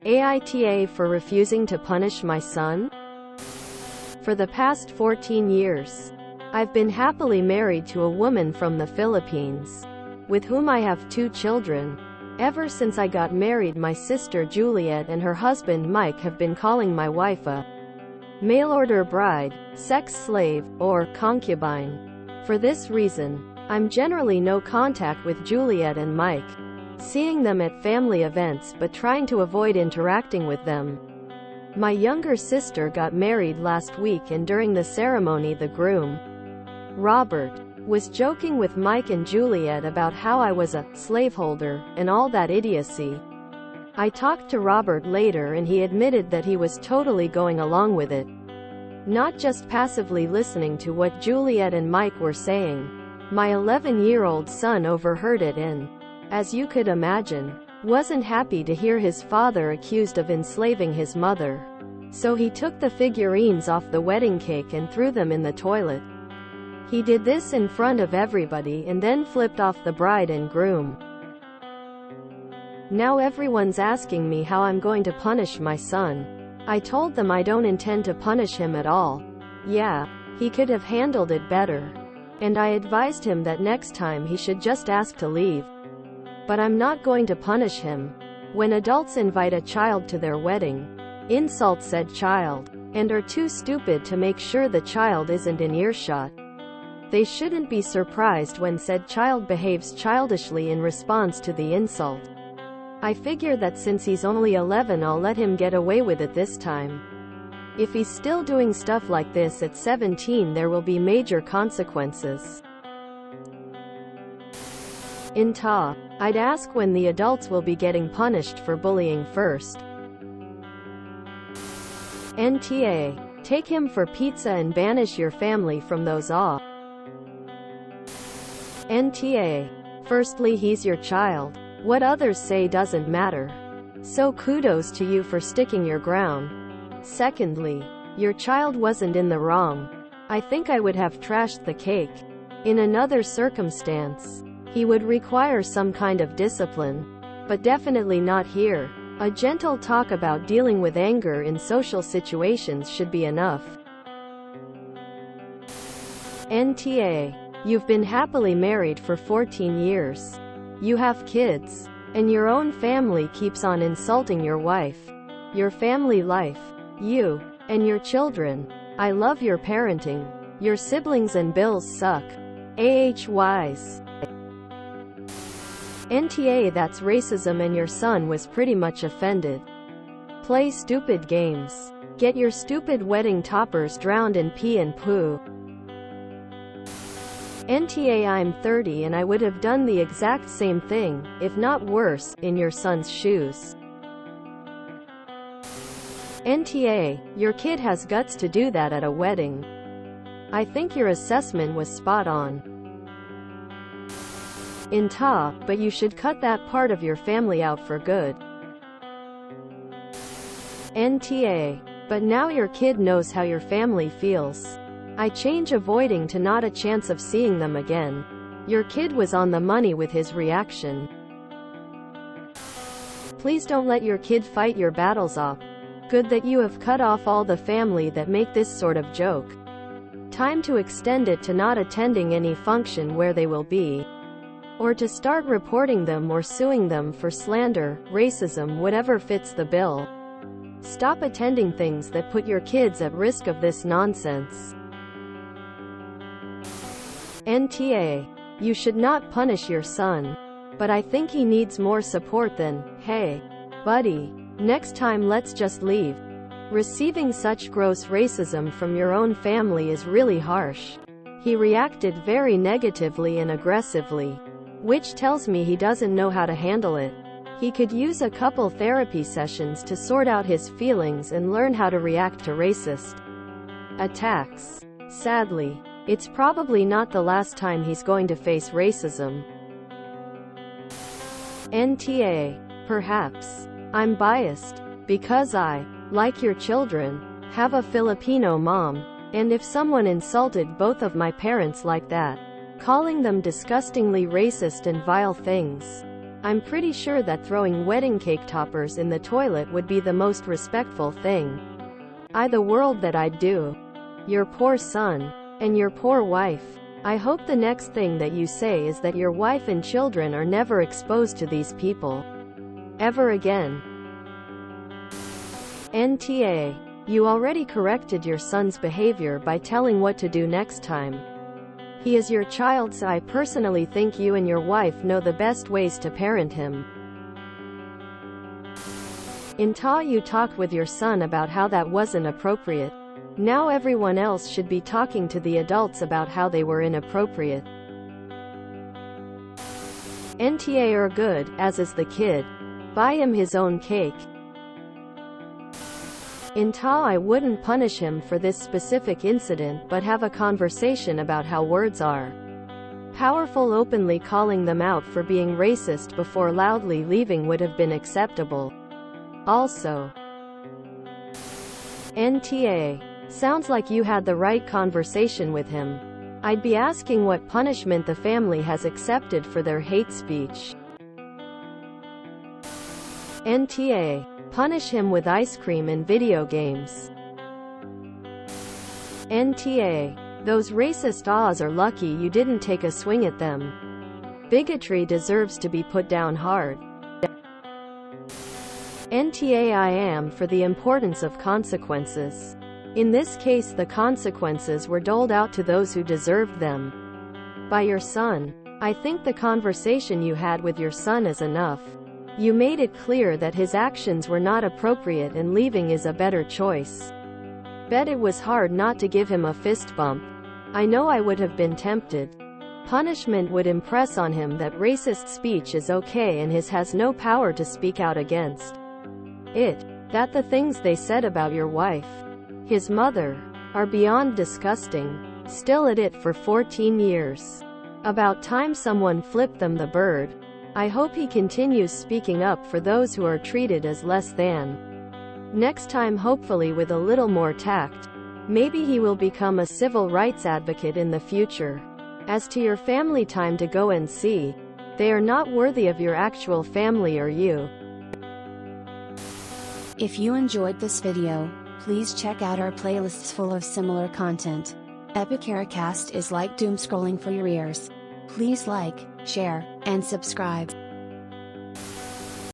AITA for refusing to punish my son? For the past 14 years, I've been happily married to a woman from the Philippines, with whom I have 2 children. Ever since I got married, my sister Juliet and her husband Mike have been calling my wife a mail-order bride, sex slave, or concubine. For this reason, I'm generally no contact with Juliet and Mike, seeing them at family events but trying to avoid interacting with them. My younger sister got married last week, and during the ceremony the groom, Robert, was joking with Mike and Juliet about how I was a slaveholder and all that idiocy. I talked to Robert later and he admitted that he was totally going along with it, not just passively listening to what Juliet and Mike were saying. My 11-year-old son overheard it and, as you could imagine, wasn't happy to hear his father accused of enslaving his mother. So he took the figurines off the wedding cake and threw them in the toilet. He did this in front of everybody and then flipped off the bride and groom. Now everyone's asking me how I'm going to punish my son. I told them I don't intend to punish him at all. Yeah, he could have handled it better. And I advised him that next time he should just ask to leave. But I'm not going to punish him. When adults invite a child to their wedding, insult said child, and are too stupid to make sure the child isn't in earshot, they shouldn't be surprised when said child behaves childishly in response to the insult. I figure that since he's only 11, I'll let him get away with it this time. If he's still doing stuff like this at 17, there will be major consequences. In Ta, I'd ask when the adults will be getting punished for bullying first. NTA, take him for pizza and banish your family from those NTA, firstly, he's your child. What others say doesn't matter. So kudos to you for sticking your ground. Secondly, your child wasn't in the wrong. I think I would have trashed the cake. In another circumstance, he would require some kind of discipline. But definitely not here. A gentle talk about dealing with anger in social situations should be enough. NTA, you've been happily married for 14 years. You have kids. And your own family keeps on insulting your wife. Your family life. You. And your children. I love your parenting. Your siblings and bills suck. AHYs. NTA, that's racism and your son was pretty much offended. Play stupid games. Get your stupid wedding toppers drowned in pee and poo. NTA, I'm 30 and I would have done the exact same thing, if not worse, in your son's shoes. NTA, your kid has guts to do that at a wedding. I think your assessment was spot on. In Ta, but you should cut that part of your family out for good. NTA, but now your kid knows how your family feels. I change avoiding to not a chance of seeing them again. Your kid was on the money with his reaction. Please don't let your kid fight your battles off. Good that you have cut off all the family that make this sort of joke. Time to extend it to not attending any function where they will be. Or to start reporting them or suing them for slander, racism, whatever fits the bill. Stop attending things that put your kids at risk of this nonsense. NTA, you should not punish your son. But I think he needs more support than, hey, buddy, next time let's just leave. Receiving such gross racism from your own family is really harsh. He reacted very negatively and aggressively, which tells me he doesn't know how to handle it. He could use a couple therapy sessions to sort out his feelings and learn how to react to racist attacks. Sadly, it's probably not the last time he's going to face racism. NTA, perhaps I'm biased, because I, like your children, have a Filipino mom, and if someone insulted both of my parents like that, calling them disgustingly racist and vile things, I'm pretty sure that throwing wedding cake toppers in the toilet would be the most respectful thing the world that I'd do. Your poor son. And your poor wife. I hope the next thing that you say is that your wife and children are never exposed to these people ever again. NTA. You already corrected your son's behavior by telling what to do next time. He is your child, so I personally think you and your wife know the best ways to parent him. Until you talked with your son about how that wasn't appropriate. Now everyone else should be talking to the adults about how they were inappropriate. NTA are good, as is the kid. Buy him his own cake. Until I wouldn't punish him for this specific incident but have a conversation about how words are powerful. Openly calling them out for being racist before loudly leaving would have been acceptable. Also, NTA. Sounds like you had the right conversation with him. I'd be asking what punishment the family has accepted for their hate speech. NTA. Punish him with ice cream and video games. NTA. Those racist Oz are lucky you didn't take a swing at them. Bigotry deserves to be put down hard. NTA. I am for the importance of consequences. In this case, the consequences were doled out to those who deserved them by your son. I think the conversation you had with your son is enough. You made it clear that his actions were not appropriate and leaving is a better choice. Bet it was hard not to give him a fist bump. I know I would have been tempted. Punishment would impress on him that racist speech is okay and his has no power to speak out against it. That the things they said about your wife, his mother, are beyond disgusting. Still at it for 14 years. About time someone flipped them the bird. I hope he continues speaking up for those who are treated as less than. Next time, hopefully with a little more tact. Maybe he will become a civil rights advocate in the future. As to your family, time to go and see. They are not worthy of your actual family or you. If you enjoyed this video, please check out our playlists full of similar content. AmITheAsshole is like doom scrolling for your ears. Please like, share, and subscribe.